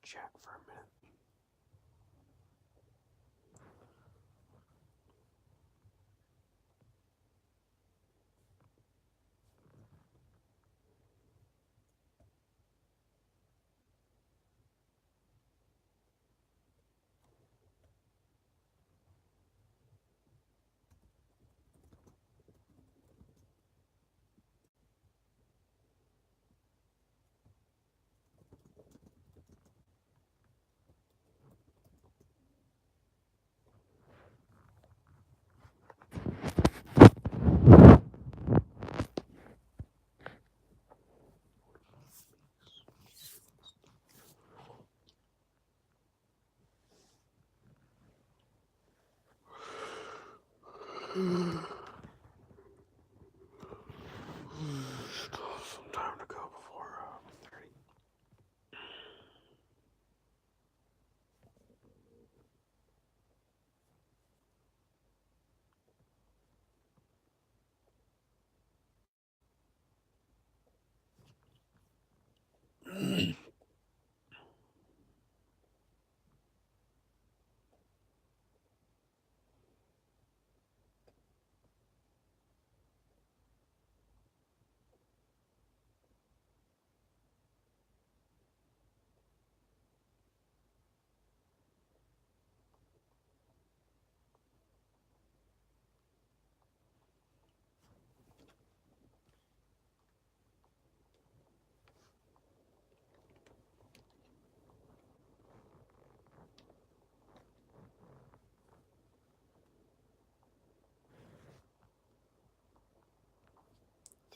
chat for a minute. Still some time to go before 30.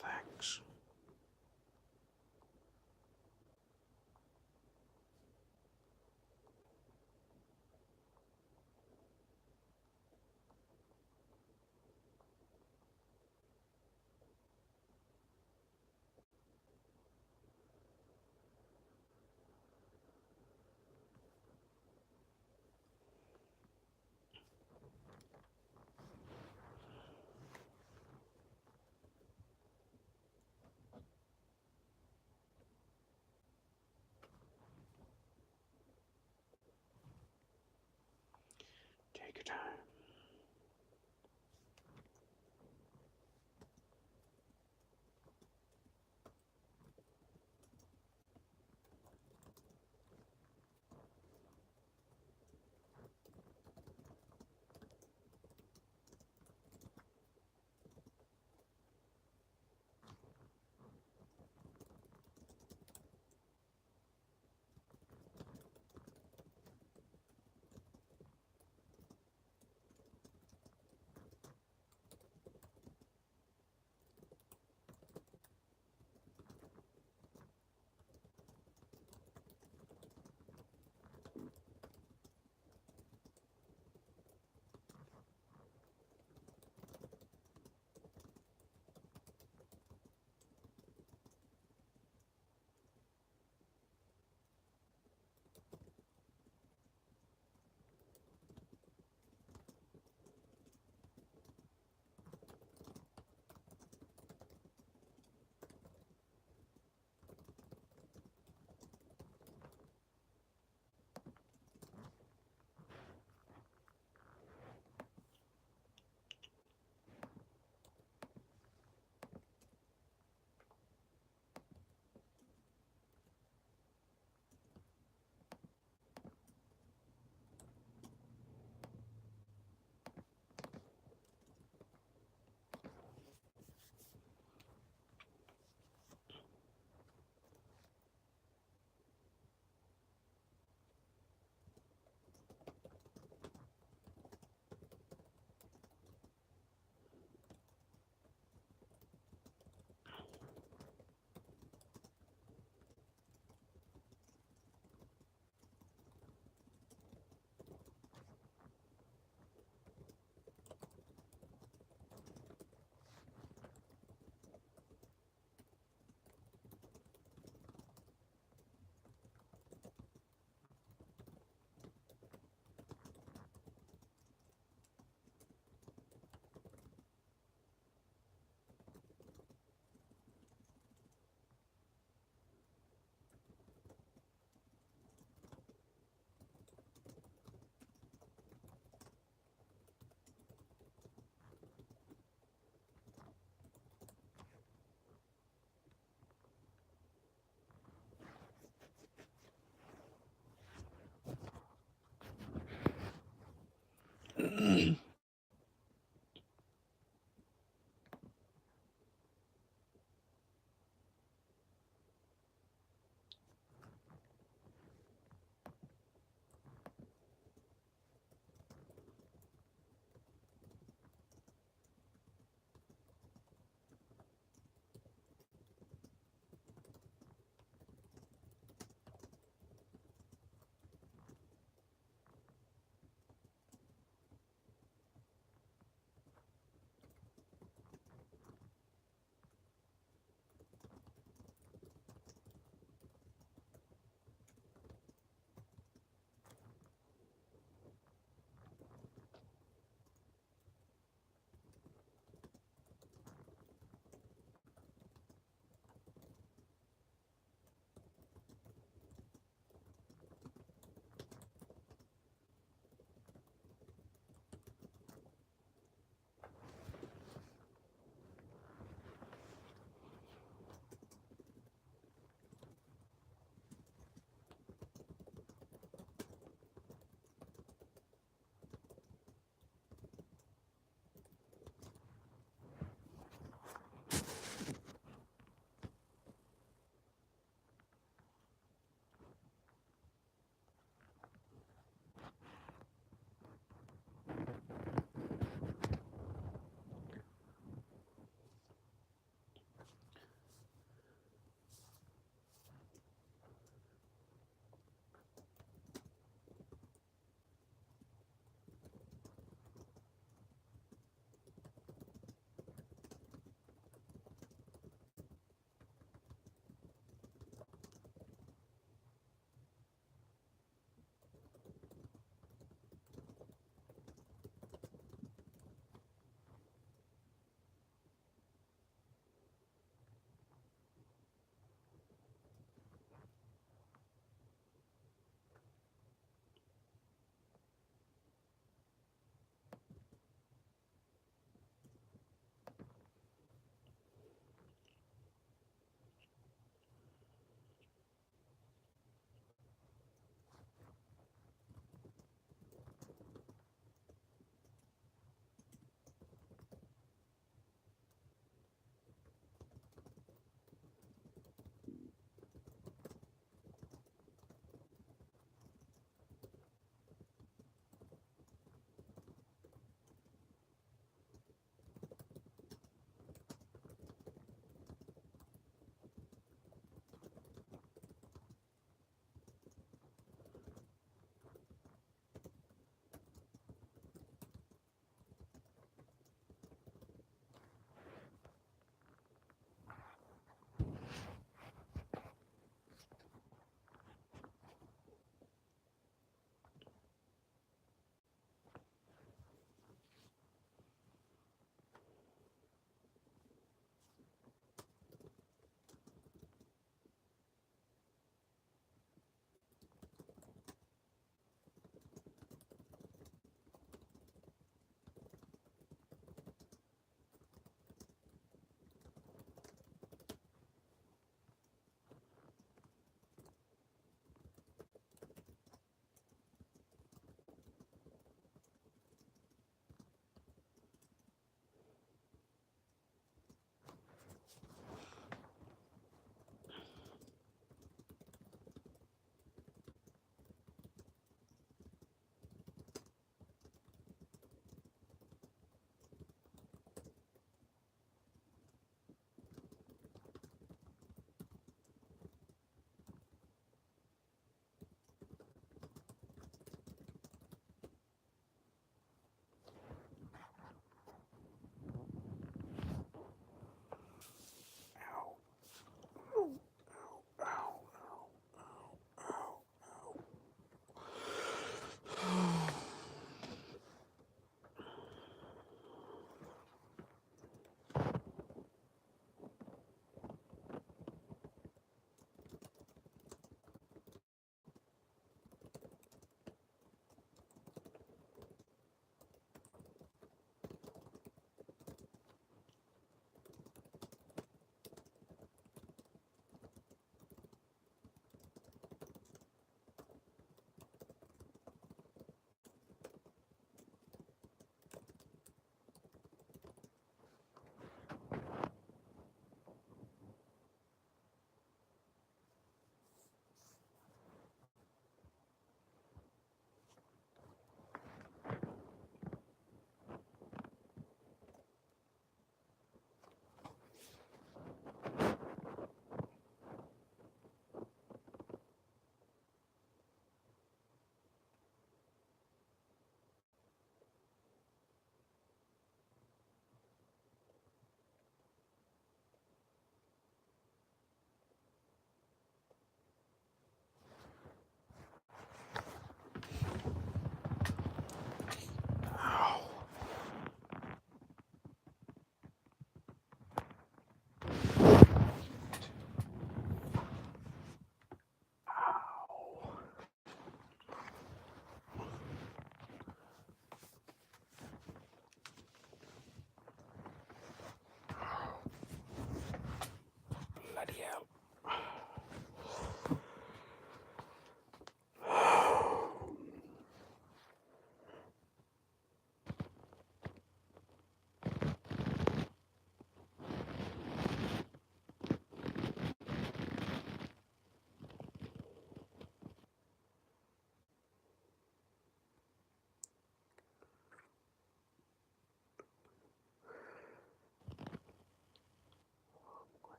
Thanks. Take your time.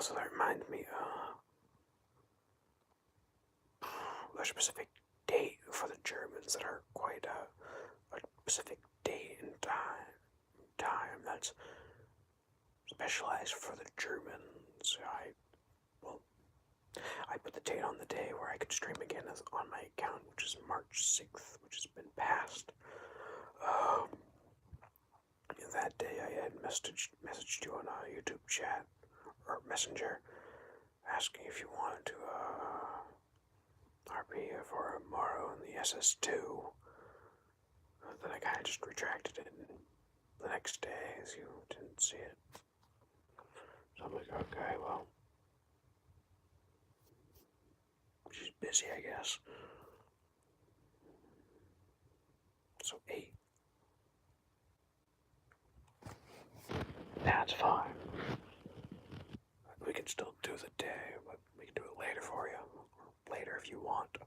Also, that reminds me, there's a specific date for the Germans that are quite a specific date and time that's specialized for the Germans. I put the date on the day where I could stream again as on my account, which is March 6th, which has been passed. That day I had messaged you on a YouTube chat or Messenger asking if you wanted to RP for Morrow in the SS2. Then I kind of just retracted it the next day as you didn't see it. So I'm like, okay, well, she's busy, I guess. So 8. That's fine. We can still do the day, but we can do it later for you. Or later if you want.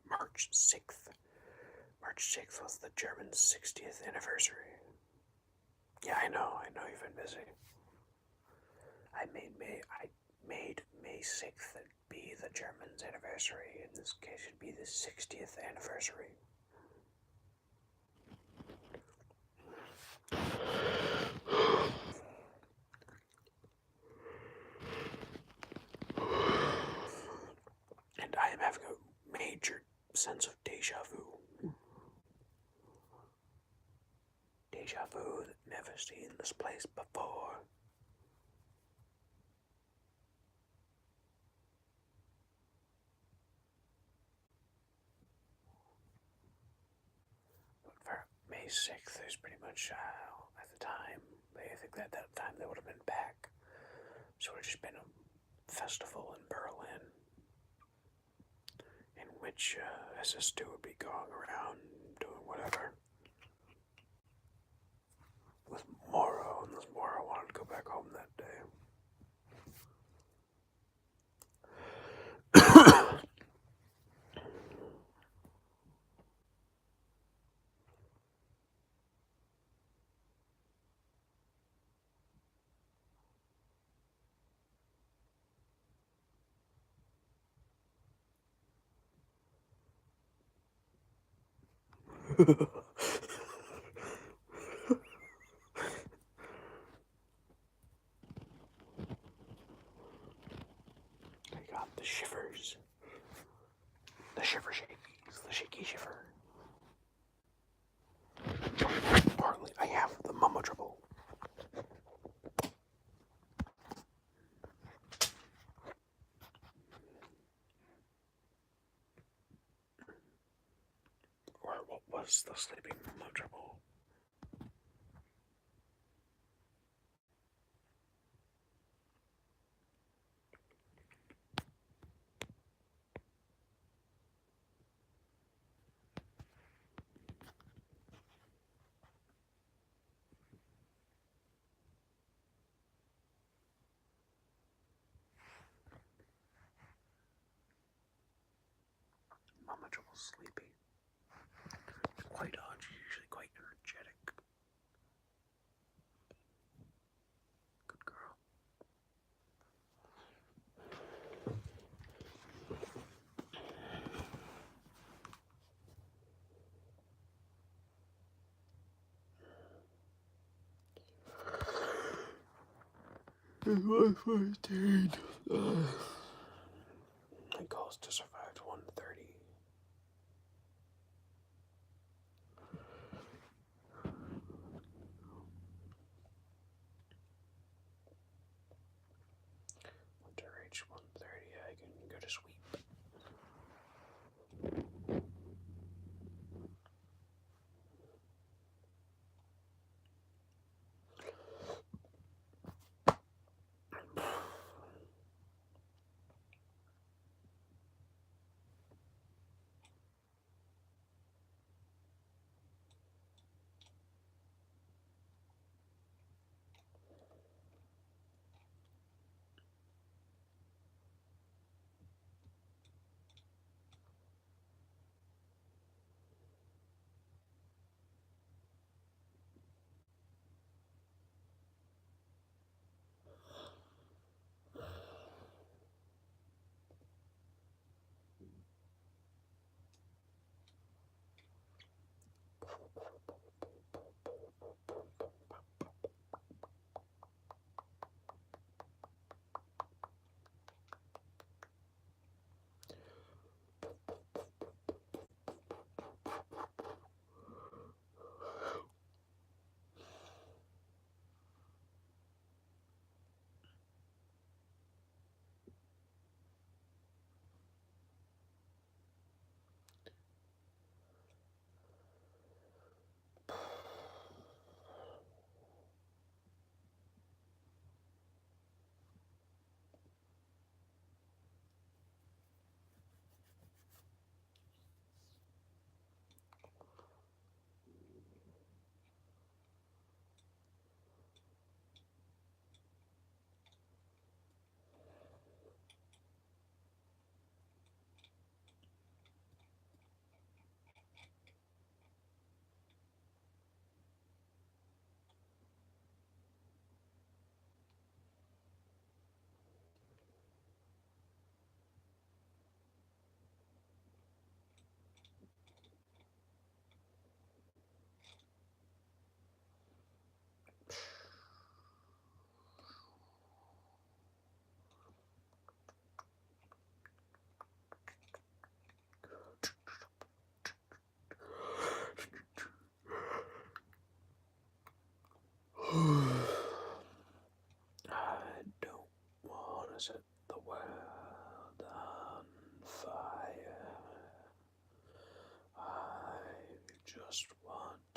March 6th. March 6th was the German 60th anniversary. Yeah, I know you've been busy. I made May 6th be the Germans' anniversary. In this case, it'd be the 60th anniversary. And I am having a major sense of deja vu. Deja vu, never seen this place before. But for May 6th, there's pretty much, at the time, I think that time they would have been back. So it would have just been a festival in Berlin, in which SS2 would be going around doing whatever. With Morrow, and this Morrow wanted to go back home that day. I got the shivers. The shiver shakies. The shaky shiver. Partly, I have the mama trouble. Or what was the sleeping mama trouble? Mama trouble sleepy. Quite odd, she's usually quite energetic. Good girl. It was 14. My goal is to survive to 130. To reach 130, I can go to sweep.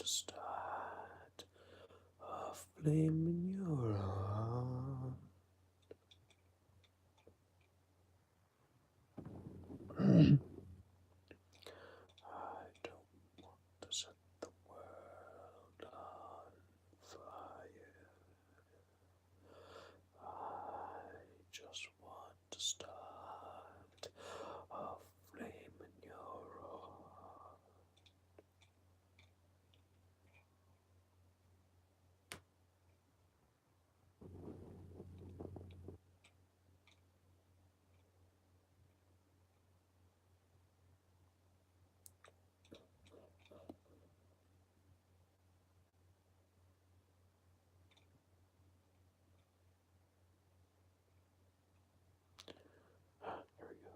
to start a flame in your heart. I don't want to set the world on fire. I just want to start a flame in your heart. Here we go.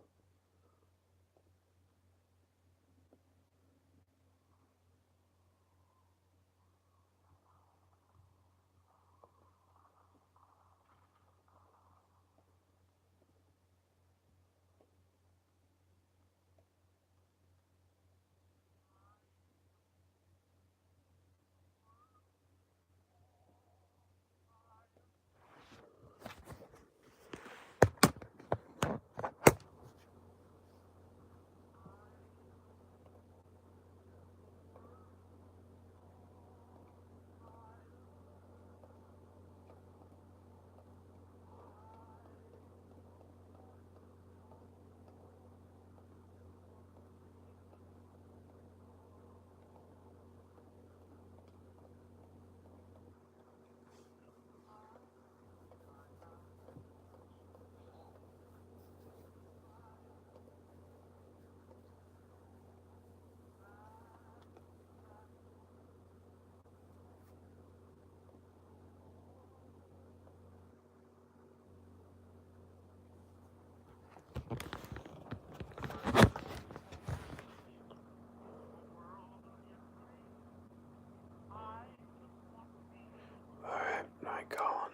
Alright, night gone.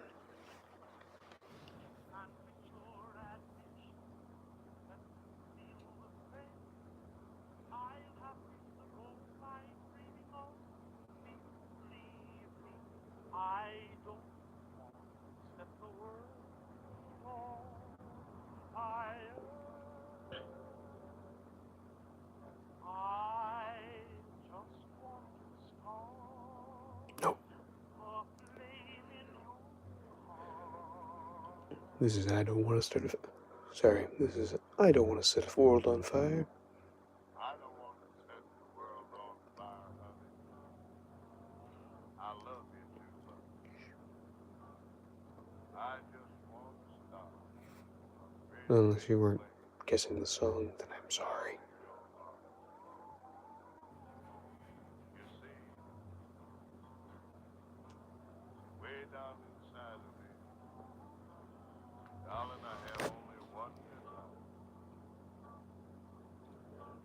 Nope. This is I don't want to start a... Sorry, this is I don't want to set the world on fire. I don't want to set the world on fire, honey. I love you too much. I just want to start. Unless you weren't guessing the song, then I'm sorry. You see, way down inside of me, darling, I have only one desire.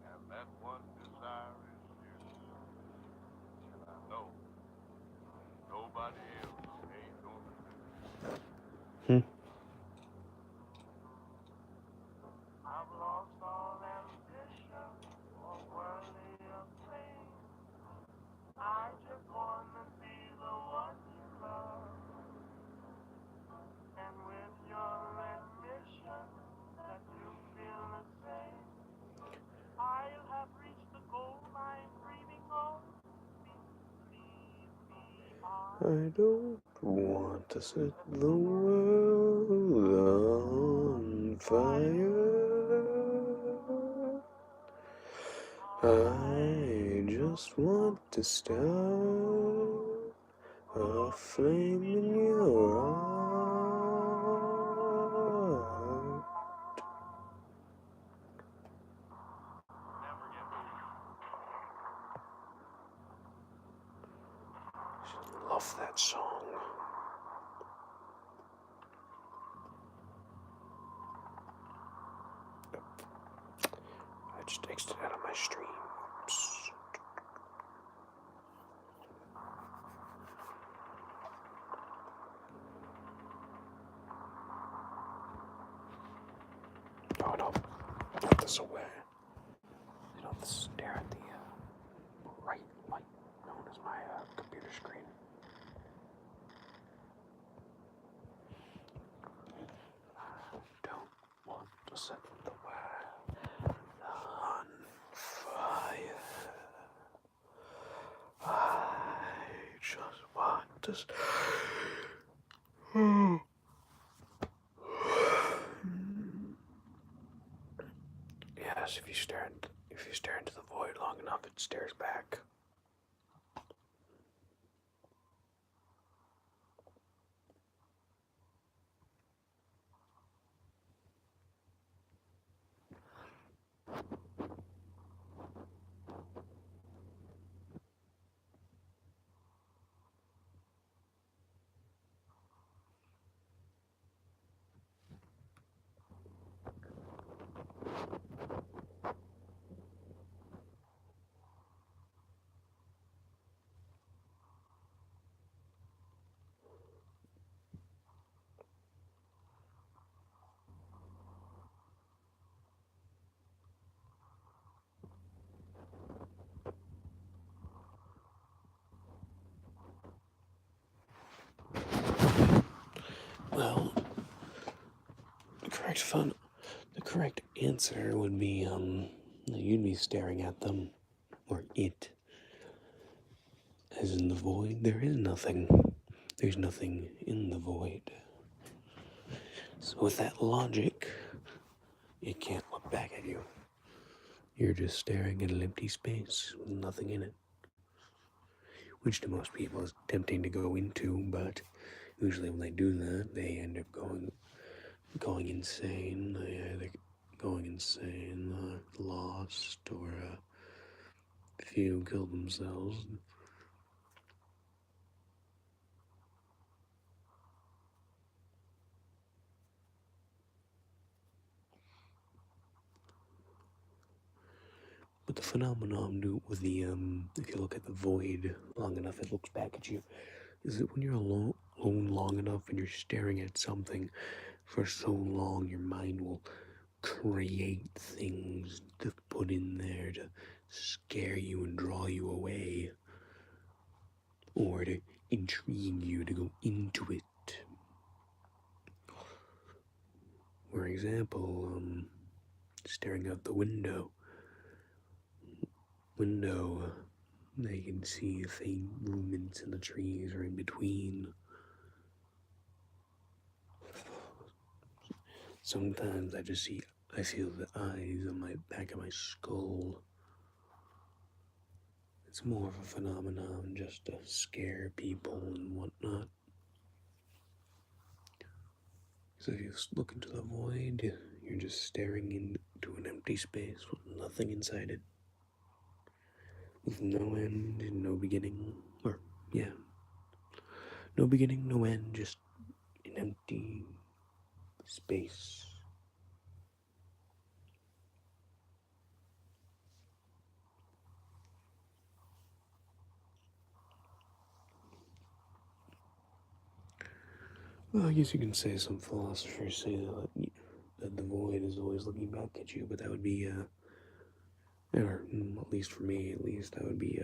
And that one desire is you. And I know nobody else ain't gonna do it. I've lost all ambition for worldly acclaim. I just wanna be the one you love. And with your admission that you feel the same, I'll have reached the goal I'm dreaming of. Believe me, I don't want to set the world on fire. I just want to start a flame in your heart. I love that song. I just exited out of my stream. Oops. Oh no, put this away. You don't stare at the bright light known as my set the world on fire. I just want to. Yes, if you stare into the void long enough, it stares back. Well, the correct answer would be, you'd be staring at them, or it. As in the void, there is nothing. There's nothing in the void. So with that logic, it can't look back at you. You're just staring at an empty space with nothing in it. Which to most people is tempting to go into, but usually when they do that, they end up going insane. They either going insane, lost, or a few kill themselves. But the phenomenon with the, if you look at the void long enough, it looks back at you, is that when you're alone long enough and you're staring at something for so long, your mind will create things to put in there to scare you and draw you away, or to intrigue you to go into it. For example, staring out the window, they can see faint movements in the trees or in between. Sometimes I feel the eyes on my back of my skull. It's more of a phenomenon just to scare people and whatnot. So if you look into the void, you're just staring into an empty space with nothing inside it. With no end and no beginning. No beginning, no end, just an empty space. Well, I guess you can say some philosophers say that the void is always looking back at you, but that would be, or at least for me, that would be,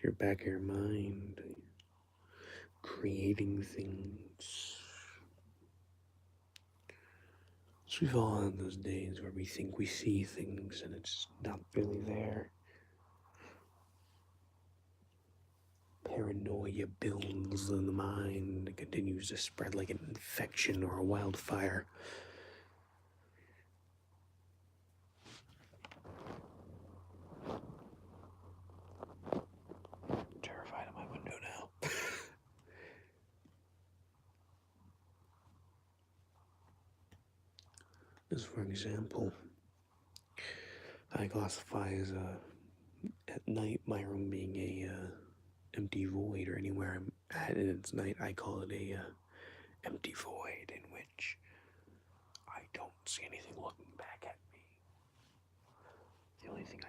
your back of your mind, creating things. So we've all had those days where we think we see things and it's not really there. Paranoia builds in the mind and continues to spread like an infection or a wildfire. I'm terrified of my window now. As for example, I classify as at night my room being a empty void, or anywhere I'm at and it's night, I call it a empty void in which I don't see anything looking back at me. The only thing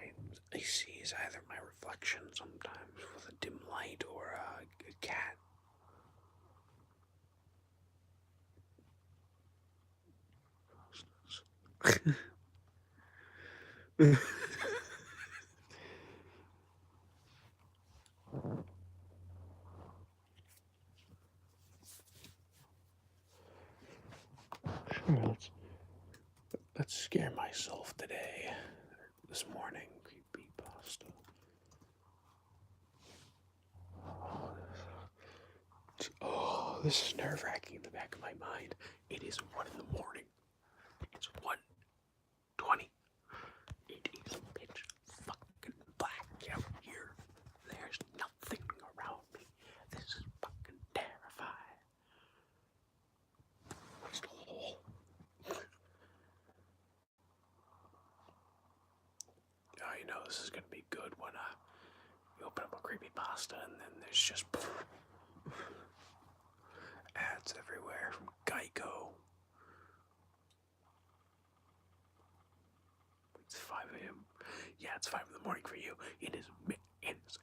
I see is either my reflection sometimes with a dim light or a cat. Sure, Let's scare myself today. This morning, creepypasta. Oh, this is nerve-wracking in the back of my mind. It is 1 in the morning. It's 1:20. It is pitch fucking black out here. There's nothing around me. This is fucking terrifying. Oh. Oh, you know this is gonna be good when you open up a creepypasta and then there's just ads everywhere from Geico. It's 5 a.m. Yeah, it's 5 in the morning for you. It is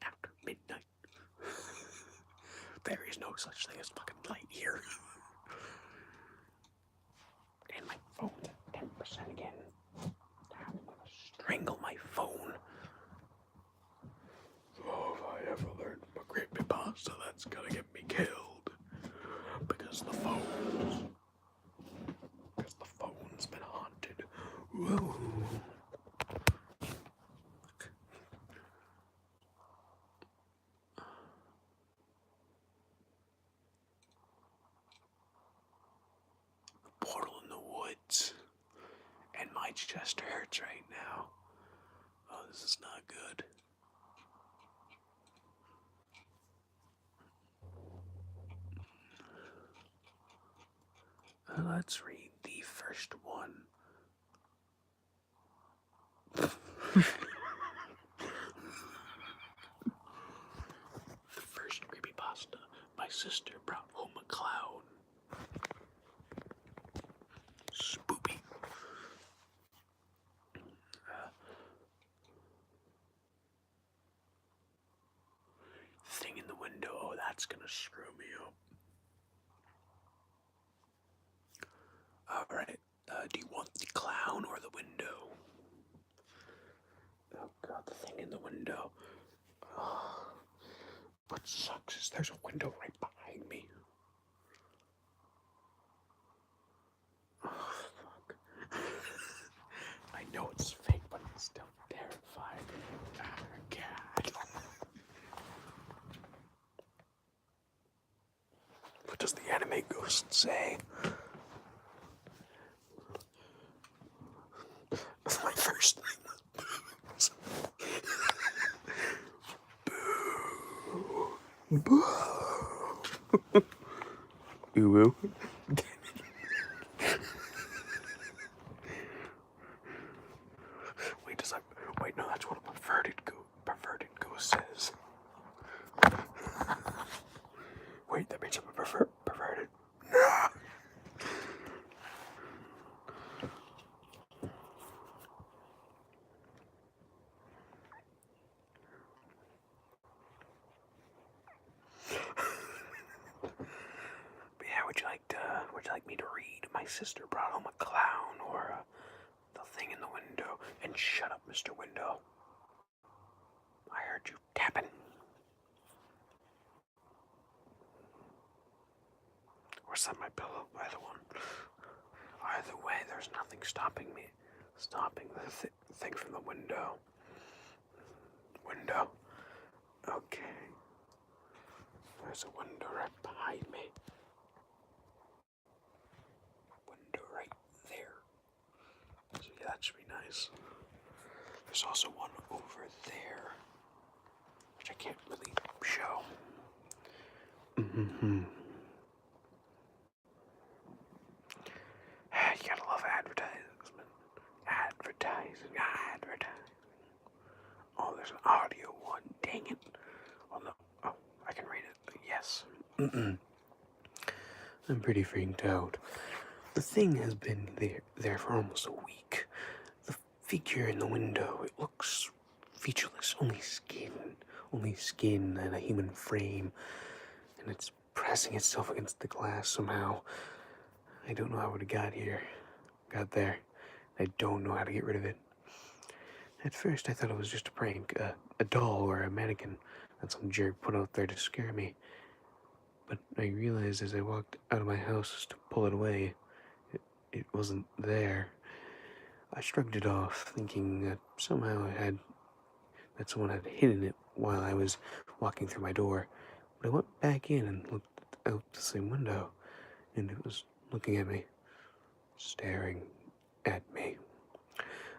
after midnight. There is no such thing as fucking light here. And my phone's at 10% again. I'm gonna strangle my phone. Oh, if I ever learn from a creepypasta, that's gonna get me killed. Because the phone's been haunted. Whoa. Portal in the woods. And my chest hurts right now. Oh, this is not good. Let's read the first one. The first creepypasta. My sister brought home a clown. Spoopy. Thing in the window. Oh, that's gonna screw me up. Alright. Do you want the clown or the window? Oh god, the thing in the window. Oh, what sucks is there's a window right behind me. Oh, fuck. I know it's fake, but it's still terrifying. Oh, God. What does the anime ghost say? My first thing was boo. Boo. Boo. Wait, no, that's what a perverted ghost says. Wait, that means I'm a perverted. No. But yeah, would you like me to read My Sister Brought Home a Clown or The Thing in the Window? And shut up, Mr. Window. I heard you tapping. Or is that my pillow? Either one. Either way, there's nothing stopping the thing from the window. Window. Okay. There's a window right behind me. Window right there. So yeah, that should be nice. There's also one over there, which I can't really show. Mm-hmm. You gotta love advertising. Advertising. Oh, there's an audio one. Dang it. Oh, no. Oh, I can read it. Yes. I'm pretty freaked out. The thing has been there for almost a week. The figure in the window, it looks featureless. Only skin and a human frame. And it's pressing itself against the glass somehow. I don't know how it got there. I don't know how to get rid of it. At first I thought it was just a prank, a doll or a mannequin that some jerk put out there to scare me. But I realized as I walked out of my house to pull it away, it wasn't there. I shrugged it off, thinking that someone had hidden it while I was walking through my door. But I went back in and looked out the same window, and it was looking at me, staring at me.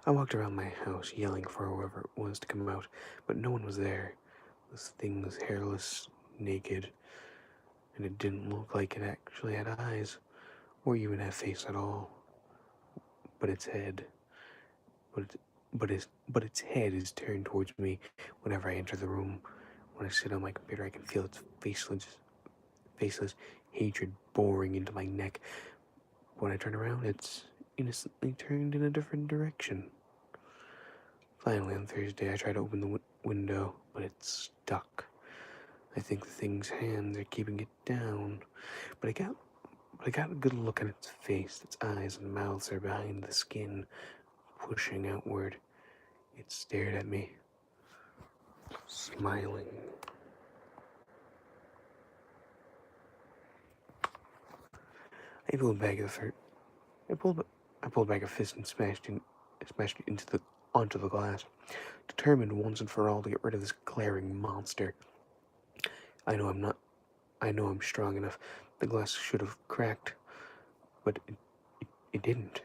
I walked around my house yelling for whoever it was to come out, but no one was there. This thing was hairless, naked, and it didn't look like it actually had eyes, or even a face at all. But its head, but it, but its head is turned towards me whenever I enter the room. When I sit on my computer, I can feel its faceless hatred boring into my neck. When I turn around, it's innocently turned in a different direction. Finally, on Thursday, I try to open the window, but it's stuck. I think the thing's hands are keeping it down, but I got a good look at its face. Its eyes and mouths are behind the skin, pushing outward. It stared at me, smiling. I pulled back the fur. I pulled back a fist and smashed it onto the glass, determined once and for all to get rid of this glaring monster. I know I'm not. I know I'm strong enough. The glass should have cracked, but it didn't.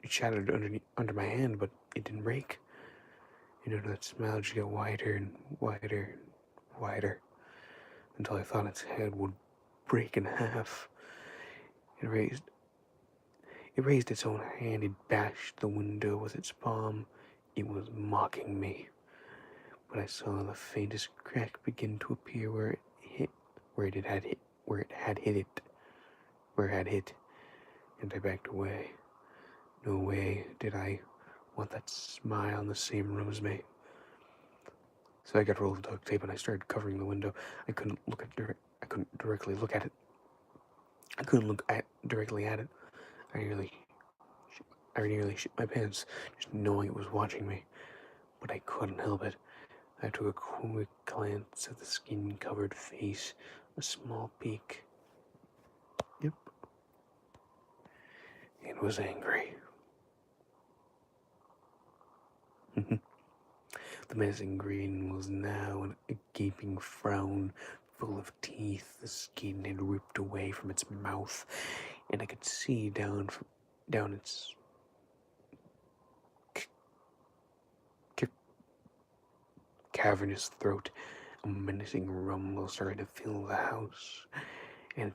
It shattered under my hand, but it didn't break. That smile just got wider and wider and wider until I thought its head would break in half. It raised it raised its own hand. It bashed the window with its palm. It was mocking me. But I saw the faintest crack begin to appear where it had hit, and I backed away. No way did I want that smile in the same room as me. So I got a roll of duct tape and I started covering the window. I couldn't directly look at it. I couldn't look directly at it. I nearly shit my pants just knowing it was watching me. But I couldn't help it. I took a quick glance at the skin-covered face, a small peek. Yep. It was angry. The menacing grin was now a gaping frown full of teeth. The skin had ripped away from its mouth, and I could see down its cavernous throat. A menacing rumble started to fill the house, and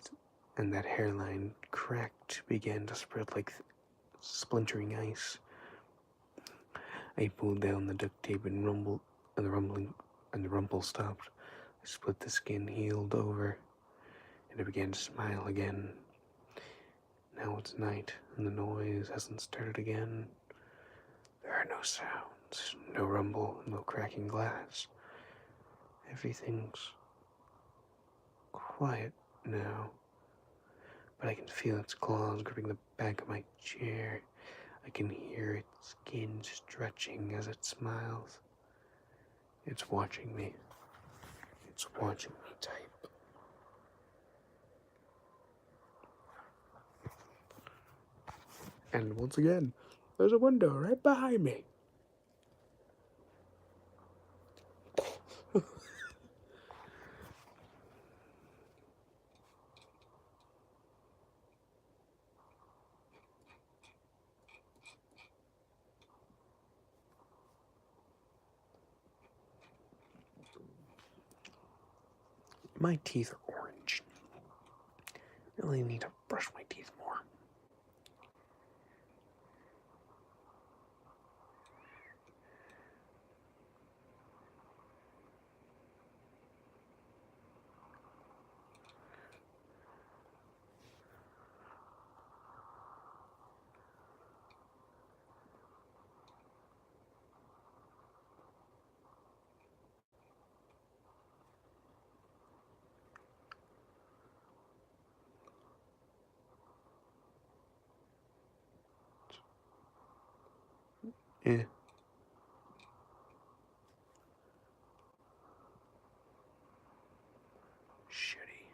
that hairline cracked began to spread like splintering ice. I pulled down the duct tape and the rumble stopped. I split the skin, healed over, and it began to smile again. Now it's night, and the noise hasn't started again. There are no sounds, no rumble, no cracking glass. Everything's quiet now, but I can feel its claws gripping the back of my chair. I can hear its skin stretching as it smiles. It's watching me. It's watching me type. And once again, there's a window right behind me. My teeth are orange. I really need to brush my teeth more. Yeah. Shitty.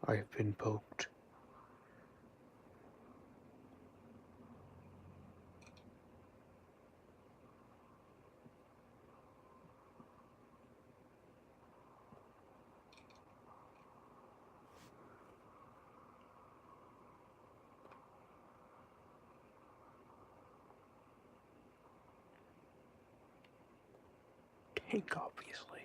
I've been poked. Tank, obviously.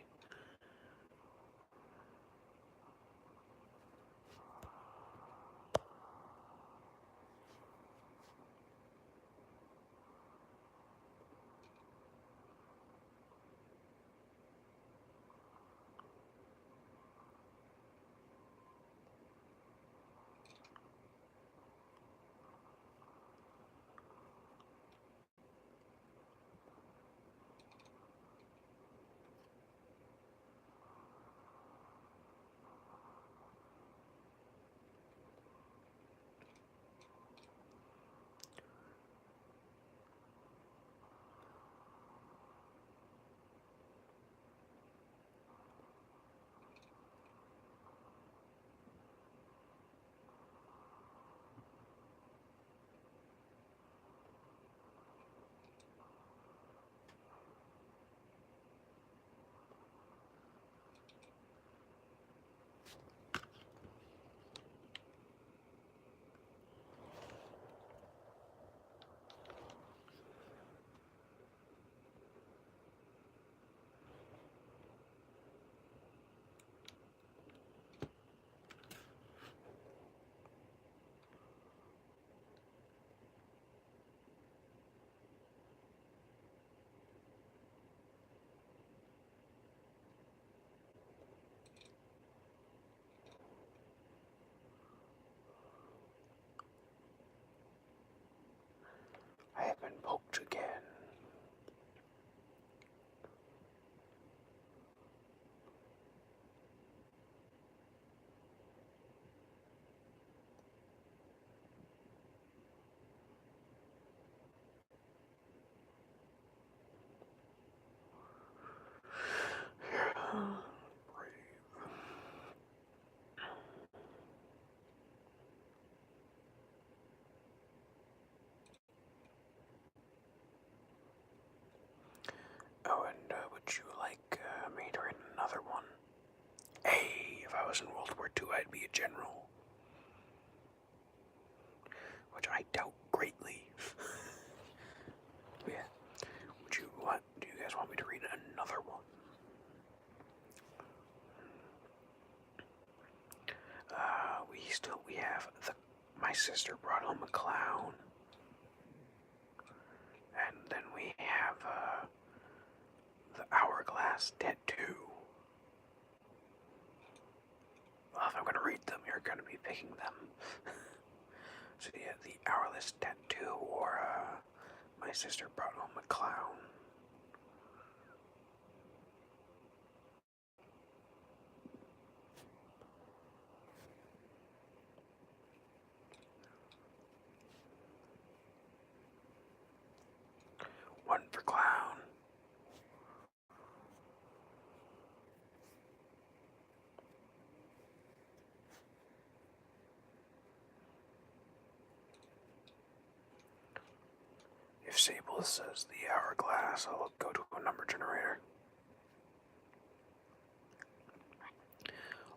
I have been poked again. Oh, and would you like me to read another one? Hey, if I was in World War II, I'd be a general. Which I doubt greatly. But yeah. Do you guys want me to read another one? We have my sister brought home a clown. And then we have, the hourglass tattoo. Well, if I'm gonna read them, you're gonna be picking them. So yeah, the hourglass tattoo, or, my sister brought home a clown. One for clown. If Sable says the hourglass, I'll go to a number generator.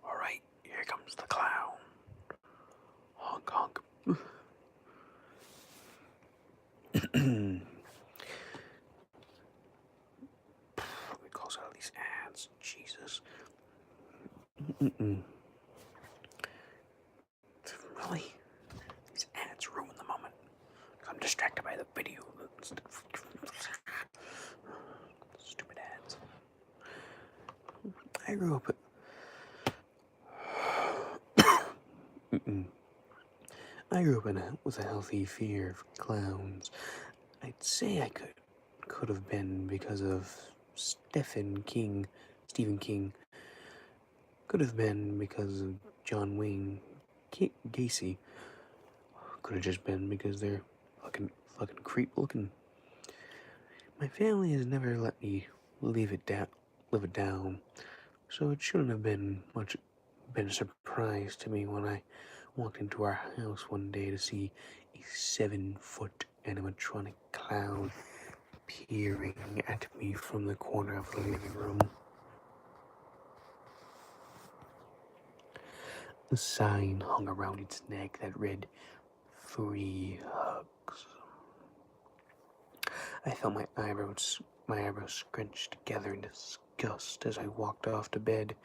Alright, here comes the clown. Honk honk. Let me close out these ads. Jesus. Really? These ads ruin the moment. I'm distracted by the video. Stupid ads. I grew up. I grew up with a healthy fear of clowns. I'd say I could have been because of Stephen King. Could have been because of John Wayne Gacy. Could have just been because they're fucking creep looking. My family has never let me live it down, so it shouldn't have been much been a surprise to me when I walked into our house one day to see a 7-foot animatronic clown peering at me from the corner of the living room. The sign hung around its neck that read, "Free hugs." I felt my eyebrows scrunched together in disgust as I walked off to bed.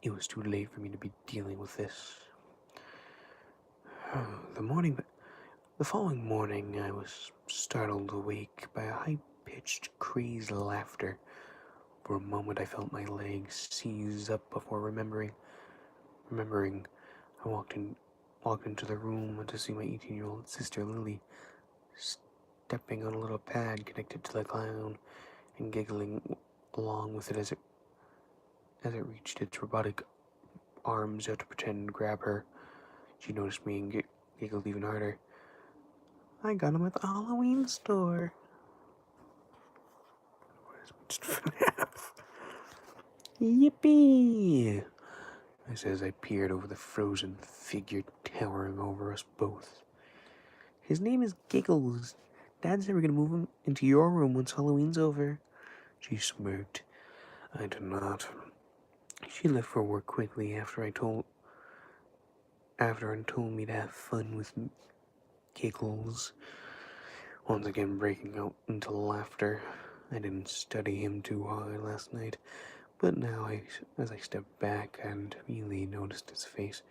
It was too late for me to be dealing with this. The following morning, I was startled awake by a high-pitched, crazed laughter. For a moment, I felt my legs seize up before remembering, I walked into the room to see my 18-year-old sister Lily stepping on a little pad connected to the clown and giggling along with it as it reached its robotic arms out to pretend to grab her. She noticed me and giggled even harder. "I got him at the Halloween store." "Yippee!" I said as I peered over the frozen figure towering over us both. "His name is Giggles. Dad's never gonna move him into your room once Halloween's over." She smirked. I did not. She left for work quickly after and told me to have fun with Giggles. Once again breaking out into laughter. I didn't study him too hard last night, but now as I stepped back and really noticed his face,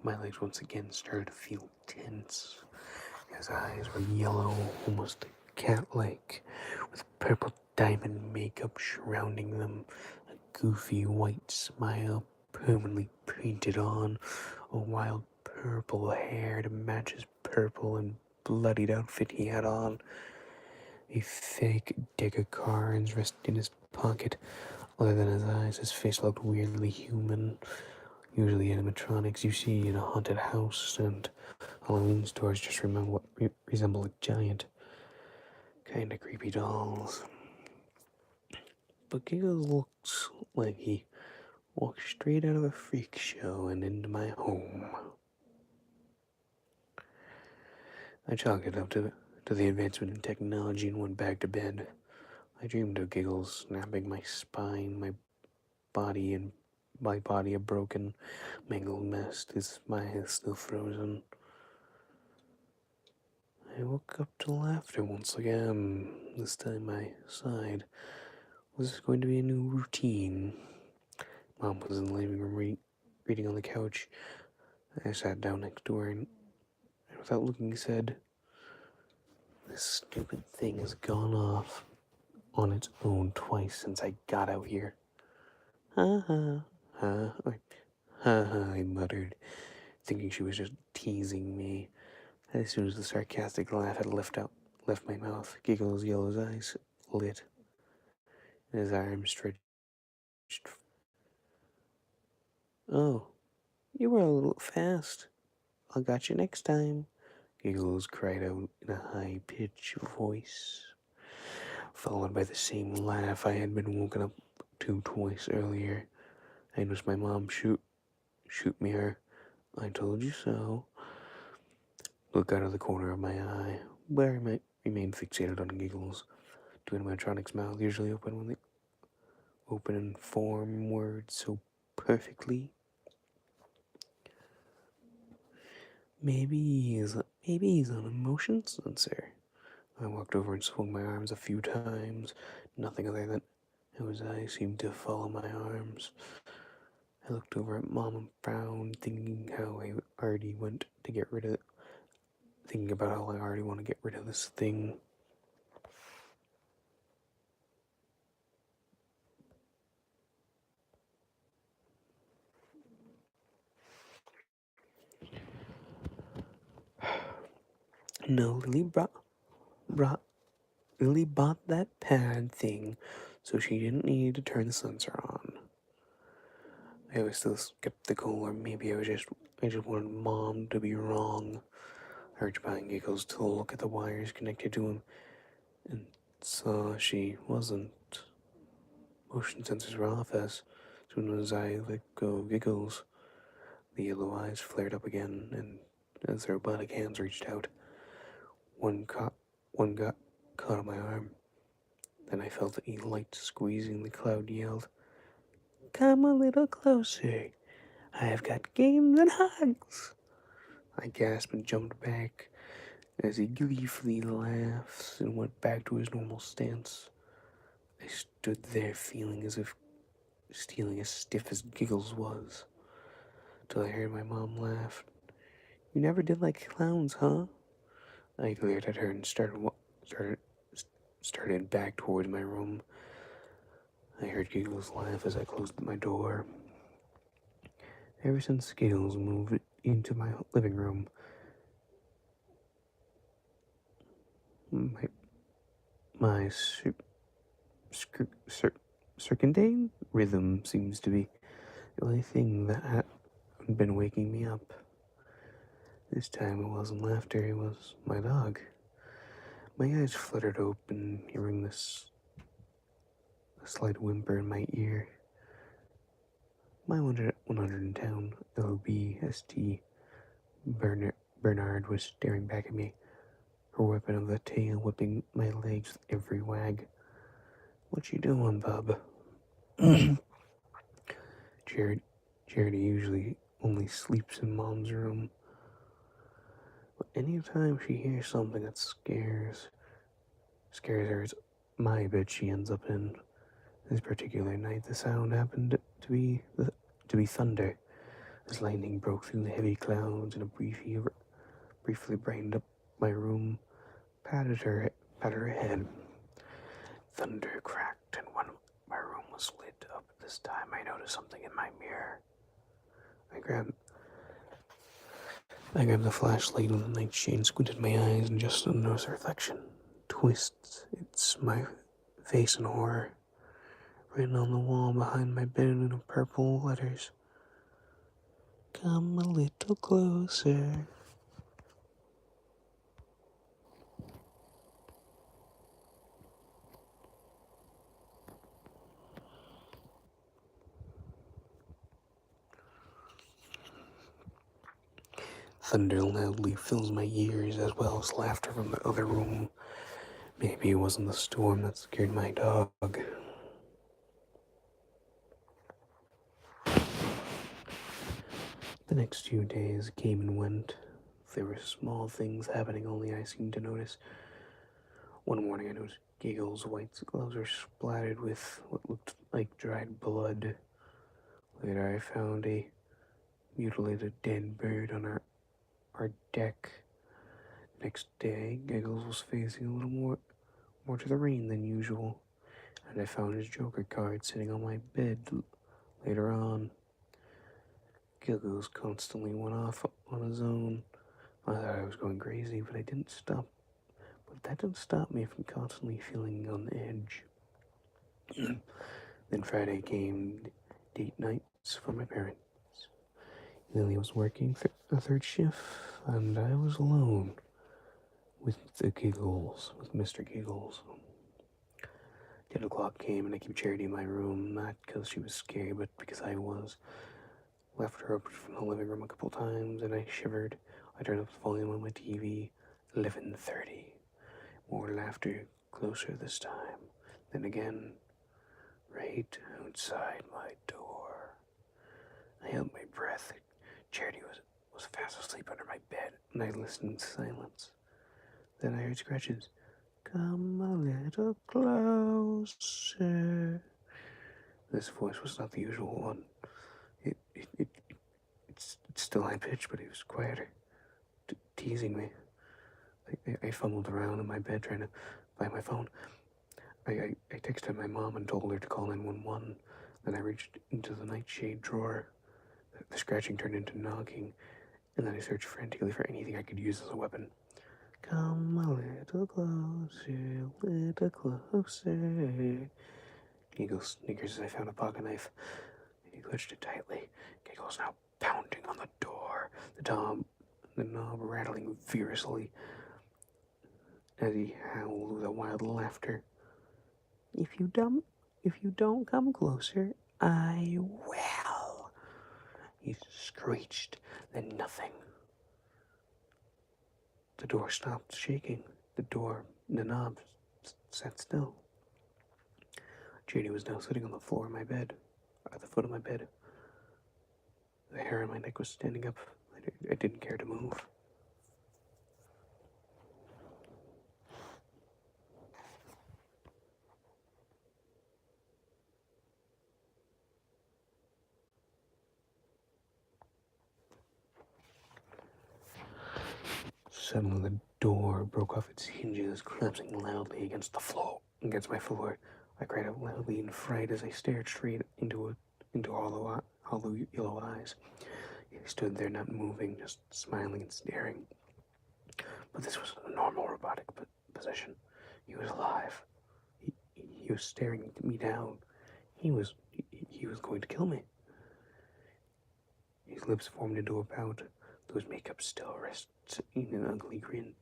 my legs once again started to feel tense. His eyes were yellow, almost cat-like, with purple diamond makeup surrounding them, a goofy white smile permanently painted on, a wild purple hair to match his purple and bloodied outfit he had on, a fake deck of cards resting in his pocket. Other than his eyes, his face looked weirdly human. Usually animatronics you see in a haunted house and Halloween stores just resemble giant, kinda creepy dolls. But Giggles looks like he walked straight out of a freak show and into my home. I chalked it up to the advancement in technology and went back to bed. I dreamed of Giggles snapping my spine, my body a broken, mangled mess. His smile still frozen. I woke up to laughter once again. This time I sighed. Was this going to be a new routine? Mom was in the living room reading on the couch. I sat down next to her and without looking said, "This stupid thing has gone off on its own twice since I got out here." "Ha ha, ha, ha ha," I muttered, thinking she was just teasing me. As soon as the sarcastic laugh had left my mouth, Giggle's yellow eyes lit, and his arms stretched. "Oh, you were a little fast. I'll got you next time," Giggles cried out in a high-pitched voice, followed by the same laugh I had been woken up to twice earlier. I noticed my mom shoot me her "I told you so" look out of the corner of my eye, but I remained fixated on Giggles. To animatronic's mouth usually open and form words so perfectly. Maybe he's on a motion sensor. I walked over and swung my arms a few times. Nothing other than how his eyes seemed to follow my arms. I looked over at Mom and frowned, thinking about how I already want to get rid of this thing. No, Lily bought that pad thing, so she didn't need to turn the sensor on. I was still skeptical, or maybe I just wanted Mom to be wrong. I reached behind Giggles to look at the wires connected to him, and saw she wasn't. Motion sensors were off as As soon as I let go of Giggles, the yellow eyes flared up again, and as their robotic hands reached out, one got caught on my arm. Then I felt a light squeezing the cloud, yelled, "Come a little closer. I've got games and hugs." I gasped and jumped back as he gleefully laughed and went back to his normal stance. I stood there feeling as if stealing as stiff as Giggles was, till I heard my mom laugh. "You never did like clowns, huh?" I glared at her and started back towards my room. I heard Giggles laugh as I closed my door. Ever since Giggles moved into my living room, my circadian rhythm seems to be the only thing that had been waking me up. This time it wasn't laughter, it was my dog. My eyes fluttered open, hearing a slight whimper in my ear. My 110 LBST Bernard was staring back at me, her weapon of the tail whipping my legs with every wag. "What you doing, bub?" Charity usually only sleeps in Mom's room, but anytime she hears something that scares her, it's my bed she ends up in. This particular night, the sound happened to be thunder, as lightning broke through the heavy clouds and briefly brightened up my room, patted her head. Thunder cracked, and when my room was lit up this time, I noticed something in my mirror. I grabbed the flashlight on the nightshade and squinted my eyes, and just noticed a reflection. Twists. It's my face in horror, written on the wall behind my bed in purple letters. "Come a little closer." Thunder loudly fills my ears, as well as laughter from the other room. Maybe it wasn't the storm that scared my dog. The next few days came and went. There were small things happening, only I seemed to notice. One morning I noticed Giggle's white gloves were splattered with what looked like dried blood. Later I found a mutilated dead bird on our deck. Next day, Giggles was facing a little more to the rain than usual, and I found his Joker card sitting on my bed later on. Giggles constantly went off on his own. I thought I was going crazy, but that didn't stop me from constantly feeling on the edge. Then Friday came, date nights for my parents. Lily was working a third shift, and I was alone with Mr. Giggles. 10 o'clock came, and I kept Charity in my room, not because she was scary, but because I was. Left her up from the living room a couple times, and I shivered. I turned up the volume on my TV. 11:30. More laughter, closer this time. Then again, right outside my door. I held my breath. Charity was fast asleep under my bed, and I listened in silence. Then I heard scratches. "Come a little closer." This voice was not the usual one. It's still high pitched, but it was quieter, teasing me. I fumbled around in my bed trying to find my phone. I texted my mom and told her to call 911. Then I reached into the nightshade drawer. The scratching turned into knocking, and then I searched frantically for anything I could use as a weapon. "Come a little closer. Giggles snickers as I found a pocket knife. He clutched it tightly. Giggles now pounding on the door, the knob rattling furiously as he howled with a wild laughter. If you don't come closer, I will. He screeched, then nothing. The door stopped shaking. The knob sat still. Judy was now sitting on the floor of my bed, at the foot of my bed. The hair on my neck was standing up. I didn't care to move. Suddenly, the door broke off its hinges, collapsing loudly against my floor. I cried out loudly in fright as I stared straight into hollow yellow eyes. He stood there, not moving, just smiling and staring. But this was a normal robotic position. He was alive. He was staring me down. He was going to kill me. His lips formed into a pout, those makeup still wrists in an ugly grin.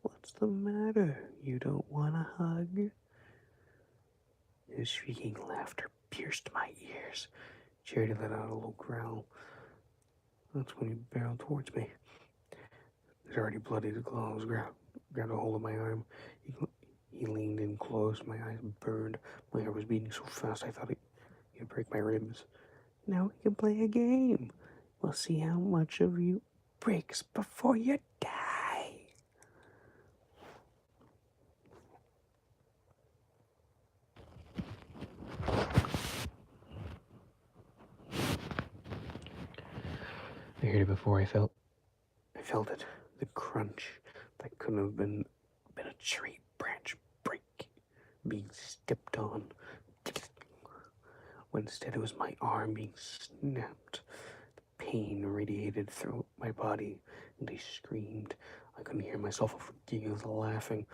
What's the matter? You don't want a hug? His shrieking laughter pierced my ears. Charity let out a low growl. That's when he barreled towards me. His already bloodied claws grabbed a hold of my arm. He leaned in close. My eyes burned. My heart was beating so fast I thought he'd break my ribs. Now we can play a game. We'll see how much of you breaks before you die. I heard it before. I felt it. The crunch that couldn't have been a tree branch break, being stepped on. When instead it was my arm being snapped. Pain radiated through my body, and I screamed. I couldn't hear myself over giggles, laughing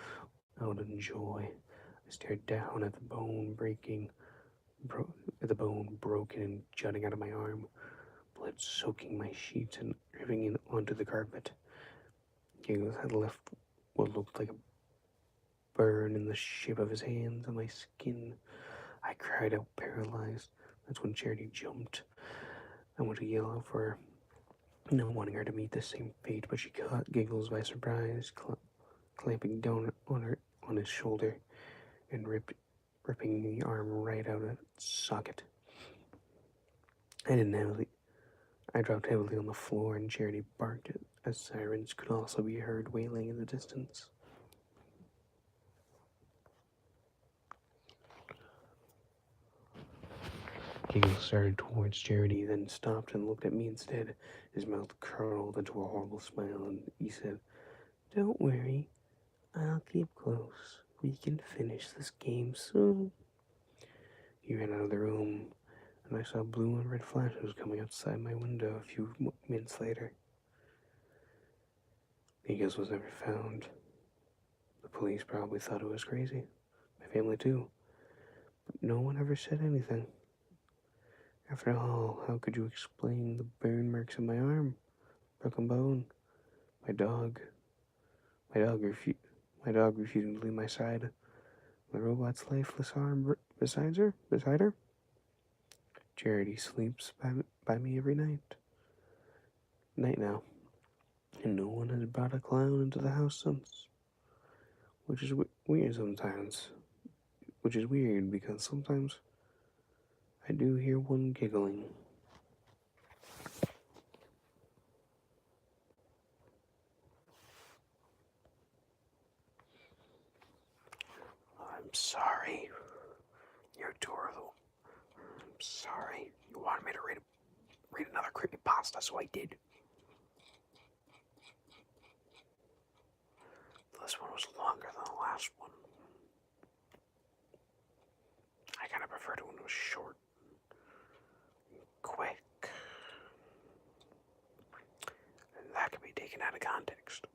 out in joy. I stared down at the bone broken and jutting out of my arm, blood soaking my sheets and dripping in onto the carpet. Giggles had left what looked like a burn in the shape of his hands on my skin. I cried out, paralyzed. That's when Charity jumped. I went to yell out for her, not wanting her to meet the same fate, but she caught Giggles by surprise, clamping down on his shoulder and ripping the arm right out of its socket. I dropped heavily on the floor, and Charity barked as sirens could also be heard wailing in the distance. Giggles started towards Charity, then stopped and looked at me instead. His mouth curled into a horrible smile, and he said, "Don't worry, I'll keep close. We can finish this game soon." He ran out of the room, and I saw blue and red flashes coming outside my window a few minutes later. Giggles was never found. The police probably thought it was crazy. My family too. But no one ever said anything. After all, how could you explain the burn marks on my arm, broken bone, my dog refusing to leave my side, the robot's lifeless arm beside her? Charity sleeps by me every night. Night now, and no one has brought a clown into the house since. Which is weird sometimes. Which is weird because sometimes I do hear one giggling. I'm sorry. You're adorable. I'm sorry. You wanted me to read another creepypasta, so I did. This one was longer than the last one. I kind of preferred it when it was short, quick, and that could be taken out of context.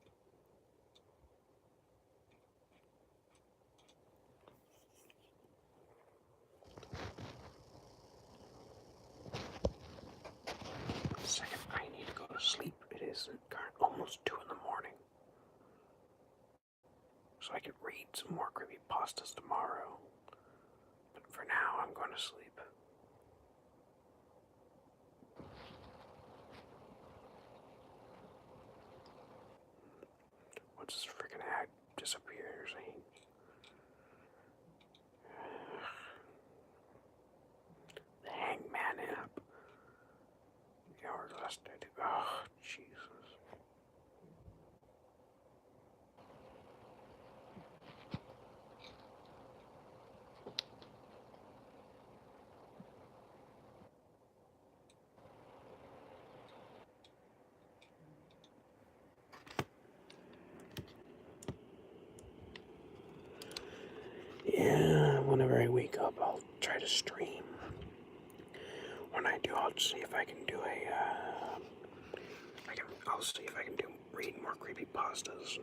The second I need to go to sleep, it is almost 2 in the morning. So I can read some more creepypastas tomorrow. But for now, I'm going to sleep. wake up, I'll try to stream. When I do, I'll see if I can do I'll see if I can read more creepypastas.